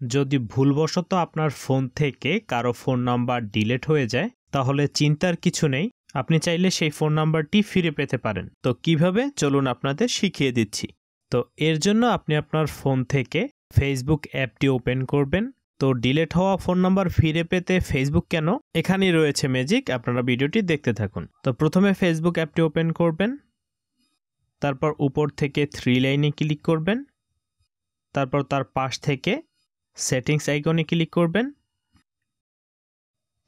যদি ভুলবশত আপনার ফোন থেকে কারো ফোন নাম্বার ডিলিট হয়ে যায় তাহলে চিন্তার কিছু নেই, আপনি চাইলে সেই ফোন নাম্বারটি ফিরে পেতে পারেন। তো কিভাবে, চলুন আপনাদের শিখিয়ে দিচ্ছি। তো এর জন্য আপনি আপনার ফোন থেকে ফেসবুক অ্যাপটি ওপেন করবেন। তো ডিলিট হওয়া ফোন নাম্বার ফিরে পেতে ফেসবুক কেন, এখানেই রয়েছে ম্যাজিক, আপনারা ভিডিওটি দেখতে থাকুন। তো প্রথমে ফেসবুক অ্যাপটি ওপেন করবেন, তারপর উপর থেকে 3 লাইনে ক্লিক করবেন, তারপর তার পাশ থেকে সেটিংস আইকনে ক্লিক করবেন,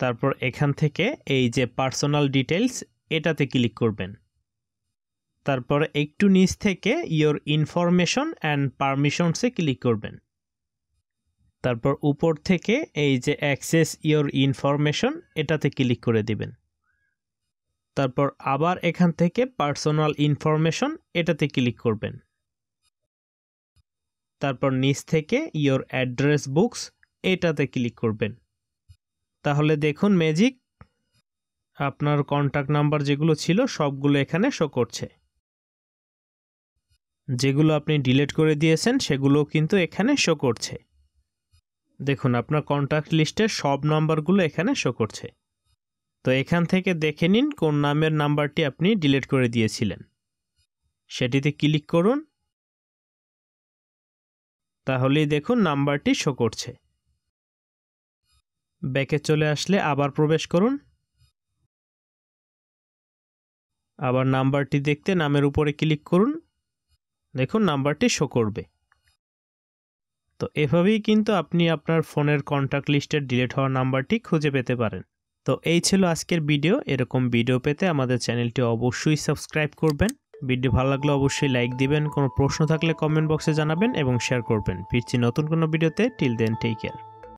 তারপর এখান থেকে এই যে পার্সোনাল ডিটেইলস এটাতে ক্লিক করবেন, তারপর একটু নিচ থেকে ইওর ইনফরমেশন অ্যান্ড পারমিশনসে ক্লিক করবেন, তারপর উপর থেকে এই যে অ্যাক্সেস ইওর ইনফরমেশন এটাতে ক্লিক করে দিবেন, তারপর আবার এখান থেকে পার্সোনাল ইনফরমেশন এটাতে ক্লিক করবেন, তারপর নিচ থেকে ইওর অ্যাড্রেস বুকস এটাতে ক্লিক করবেন। তাহলে দেখুন ম্যাজিক, আপনার কন্ট্যাক্ট নাম্বার যেগুলো ছিল সবগুলো এখানে শো করছে। যেগুলো আপনি ডিলিট করে দিয়েছেন সেগুলোও কিন্তু এখানে শো করছে। দেখুন আপনার কন্ট্যাক্ট লিস্টের সব নাম্বারগুলো এখানে শো করছে। তো এখান থেকে দেখে নিন কোন নামের নাম্বারটি আপনি ডিলিট করে দিয়েছিলেন, সেটিতে ক্লিক করুন, তাহলেই দেখুন নাম্বারটি শো করছে। ব্যাকে চলে আসলে আবার প্রবেশ করুন, আবার নাম্বারটি দেখতে নামের উপরে ক্লিক করুন, দেখুন নাম্বারটি শো করবে। তো এভাবেই কিন্তু আপনি আপনার ফোনের কন্ট্যাক্ট লিস্টের ডিলিট হওয়া নাম্বারটি খুঁজে পেতে পারেন। তো এই ছিল আজকের ভিডিও। এরকম ভিডিও পেতে আমাদের চ্যানেলটি অবশ্যই সাবস্ক্রাইব করবেন। ভিডিও ভালো লাগলে অবশ্যই লাইক দিবেন, কোনো প্রশ্ন থাকলে কমেন্ট বক্সে জানাবেন এবং শেয়ার করবেন। ফিরছি নতুন কোনো ভিডিওতে। Till then take care.